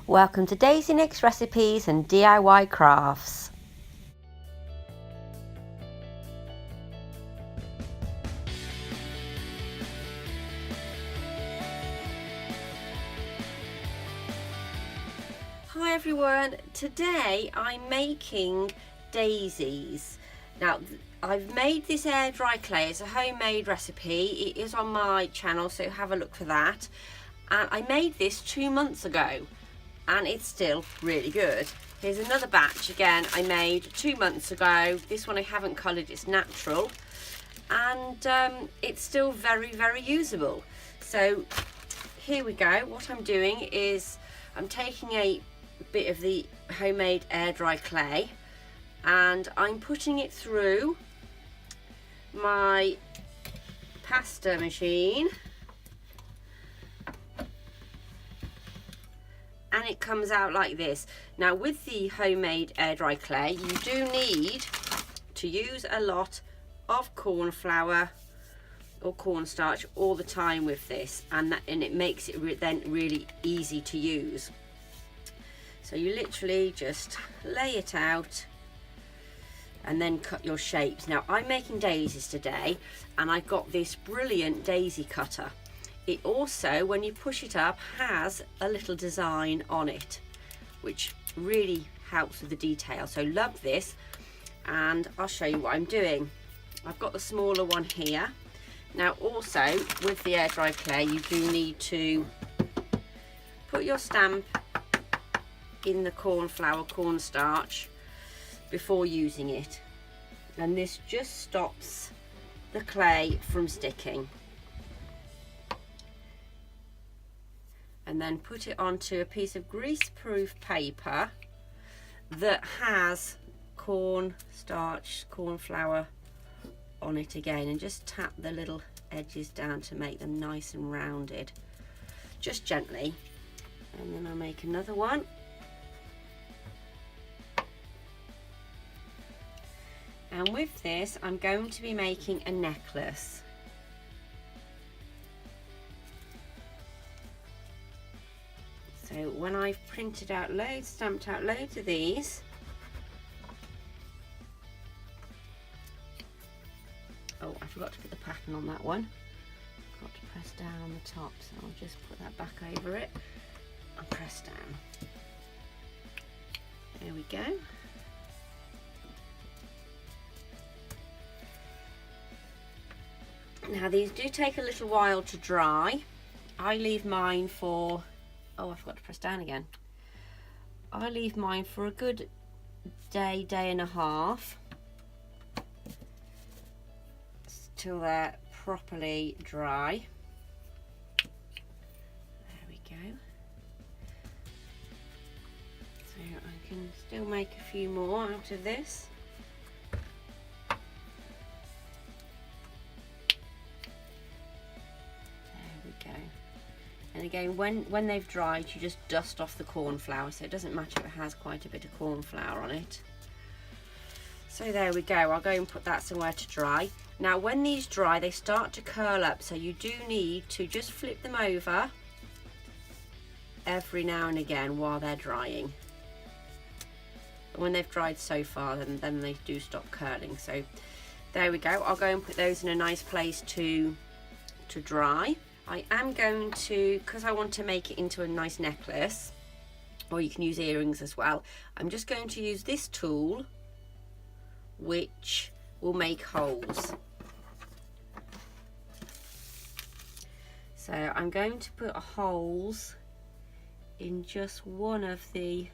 Welcome to Daisy Nix Recipes and DIY Crafts. Hi everyone, today I'm making daisies. Now I've made this air dry clay. It's a homemade recipe. It is on my channel, so have a look for that. And I made this 2 months ago and it's still really good. Here's another batch again I made 2 months ago. This one I haven't coloured, it's natural, and it's still very usable. So here we go. What I'm doing is I'm taking a bit of the homemade air dry clay and I'm putting it through my pasta machine, and it comes out like this. Now with the homemade air dry clay you do need to use a lot of corn flour or cornstarch all the time with this, and it makes it then really easy to use. So you literally just lay it out and then cut your shapes. Now I'm making daisies today and I've got this brilliant daisy cutter. It also, when you push it up, has a little design on it which really helps with the detail. So love this, and I'll show you what I'm doing. I've got the smaller one here. Now also with the air dry clay you do need to put your stamp in the cornstarch before using it, and this just stops the clay from sticking. And then put it onto a piece of grease-proof paper that has corn flour on it again, and just tap the little edges down to make them nice and rounded, just gently. And then I'll make another one. And with this I'm going to be making a necklace. So when I've stamped out loads of these, oh, I forgot to put the pattern on that one. Got to press down on the top, so I'll just put that back over it and press down. There we go. Now these do take a little while to dry. I leave mine for, oh, I forgot to press down again. I leave mine for a good day and a half till they're properly dry. There we go. So I can still make a few more out of this. And again, when they've dried, you just dust off the corn flour, so it doesn't matter if it has quite a bit of corn flour on it. So there we go. I'll go and put that somewhere to dry. Now when these dry, they start to curl up, so you do need to just flip them over every now and again while they're drying. And when they've dried so far, then they do stop curling. So there we go. I'll go and put those in a nice place to dry. I am going to, because I want to make it into a nice necklace, or you can use earrings as well, I'm just going to use this tool which will make holes. So I'm going to put holes in just one of the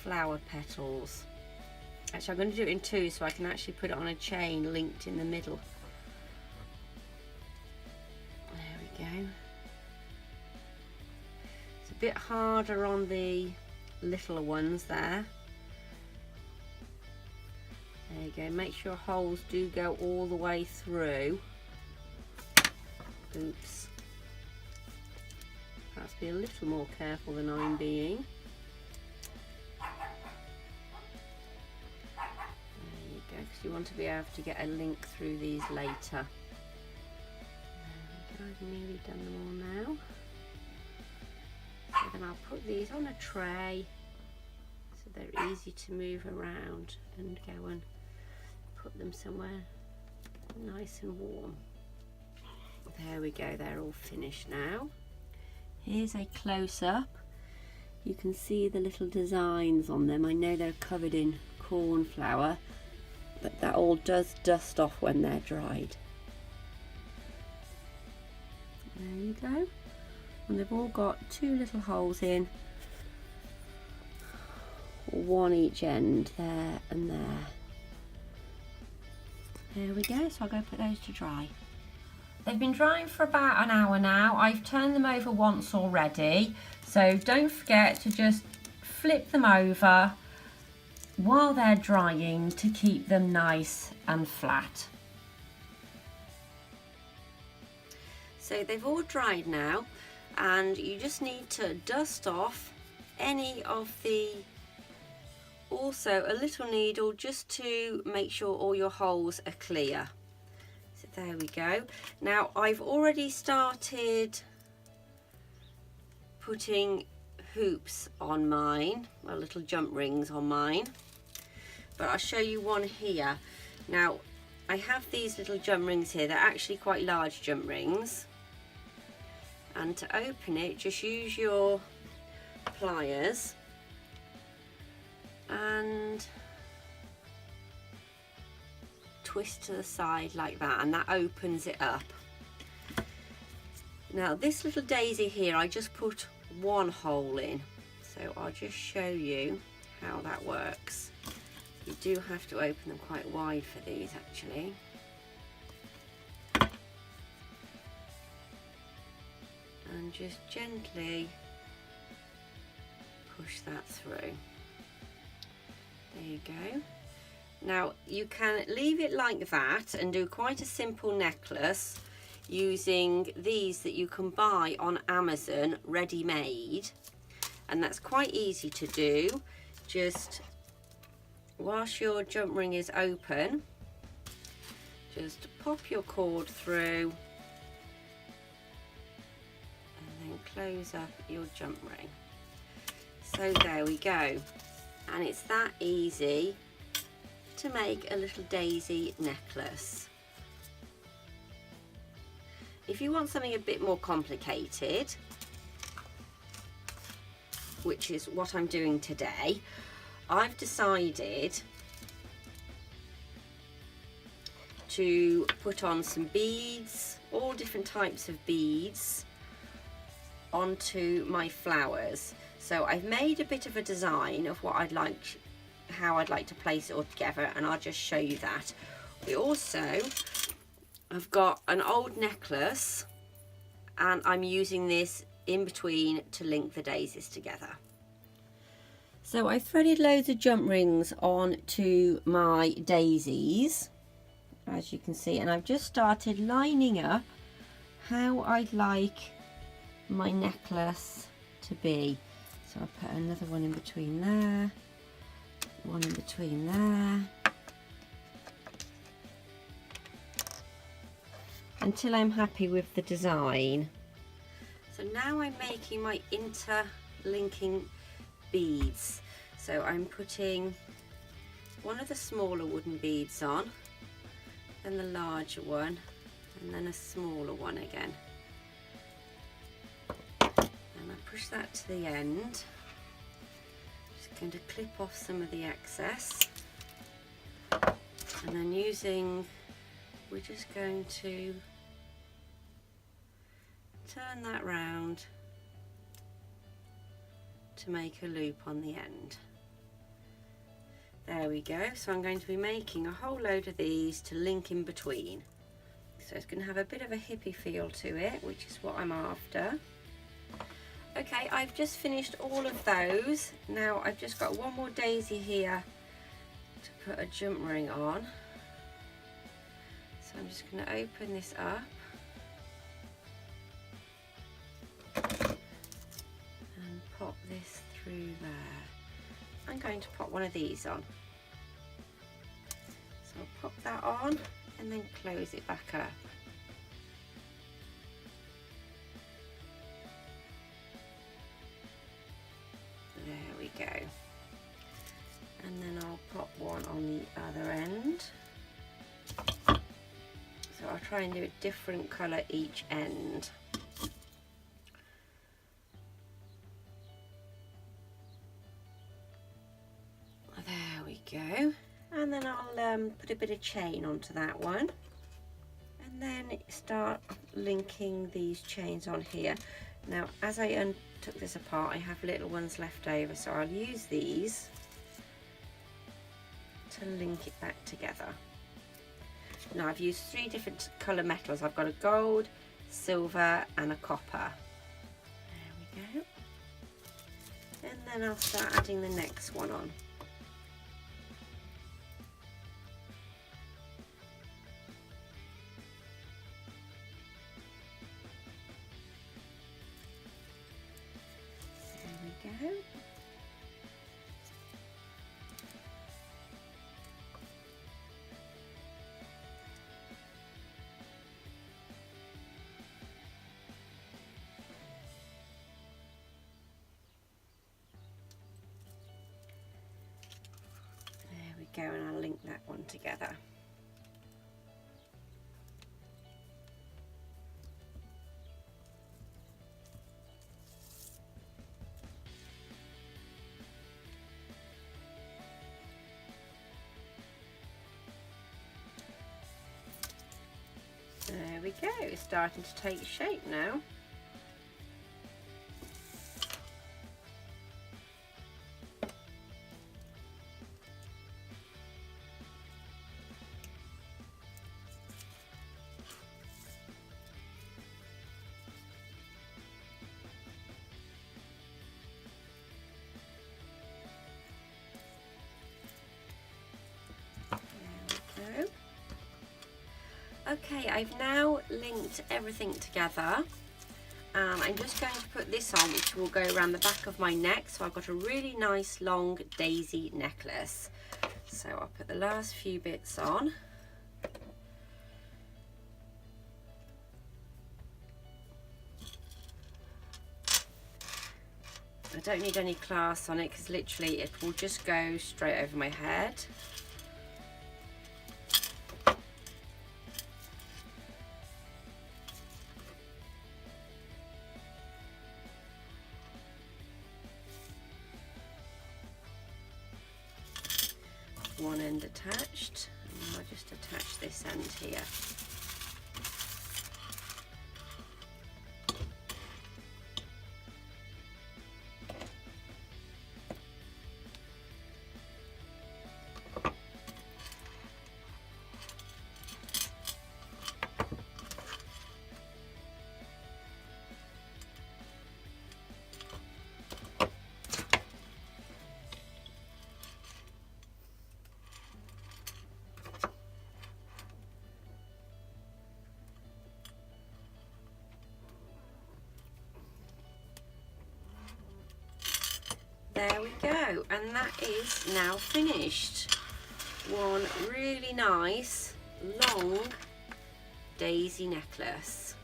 flower petals. Actually, I'm going to do it in two so I can actually put it on a chain linked in the middle. Go. It's a bit harder on the littler ones there. There you go. Make sure holes do go all the way through. Oops. Perhaps be a little more careful than I'm being. There you go, because you want to be able to get a link through these later. I've nearly done them all now. So then I'll put these on a tray so they're easy to move around and go and put them somewhere nice and warm. There we go, they're all finished now. Here's a close-up. You can see the little designs on them. I know they're covered in corn flour, but that all does dust off when they're dried. There you go. And they've all got 2 little holes in, one each end, there and there. There we go, so I'll go put those to dry. They've been drying for about an hour now. I've turned them over once already, so don't forget to just flip them over while they're drying to keep them nice and flat. So they've all dried now, and you just need to dust off any of the, also a little needle just to make sure all your holes are clear. So there we go. Now I've already started putting hoops on mine, well, little jump rings on mine, but I'll show you one here. Now I have these little jump rings here. They're actually quite large jump rings, and to open it just use your pliers and twist to the side like that, and that opens it up. Now this little daisy here, I just put one hole in, so I'll just show you how that works. You do have to open them quite wide for these actually. And just gently push that through. There you go. Now you can leave it like that and do quite a simple necklace using these that you can buy on Amazon ready-made, and that's quite easy to do. Just whilst your jump ring is open, just pop your cord through and then close up your jump ring. So there we go, and it's that easy to make a little daisy necklace. If you want something a bit more complicated, which is what I'm doing today, I've decided to put on some beads, all different types of beads, onto my flowers. So I've made a bit of a design of what I'd like, how I'd like to place it all together, and I'll just show you that. We also have got an old necklace, and I'm using this in between to link the daisies together. So I threaded loads of jump rings on to my daisies, as you can see, and I've just started lining up how I'd like my necklace to be. So I'll put another one in between there, one in between there, until I'm happy with the design. So now I'm making my interlinking beads. So I'm putting one of the smaller wooden beads on, then the larger one, and then a smaller one again. And I push that to the end. Just going to clip off some of the excess, and then we're just going to turn that round to make a loop on the end. There we go. So I'm going to be making a whole load of these to link in between. So it's going to have a bit of a hippie feel to it, which is what I'm after. Okay, I've just finished all of those. Now I've just got one more daisy here to put a jump ring on. So I'm just going to open this up. And pop this through there. I'm going to pop one of these on. So I'll pop that on and then close it back up. go. And then I'll pop one on the other end. So I'll try and do a different colour each end. There we go. And then I'll put a bit of chain onto that one. And then start linking these chains on here. Now, as I took this apart, I have little ones left over, so I'll use these to link it back together. Now, I've used 3 different colour metals. I've got a gold, silver and a copper. There we go. And then I'll start adding the next one on. There we go. Go, and I'll link that one together. There we go, it's starting to take shape now. Okay, I've now linked everything together. I'm just going to put this on, which will go around the back of my neck. So I've got a really nice long daisy necklace. So I'll put the last few bits on. I don't need any clasps on it because literally it will just go straight over my head. One end attached, and I'll just attach this end here. There we go, and that is now finished. One really nice long daisy necklace.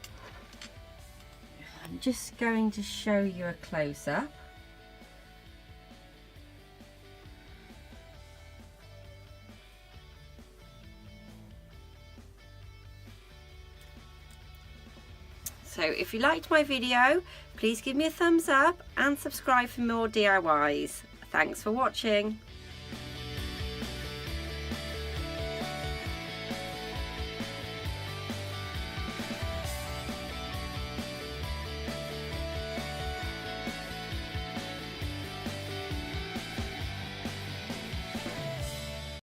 I'm just going to show you a close-up. So if you liked my video, please give me a thumbs up and subscribe for more DIYs. Thanks for watching.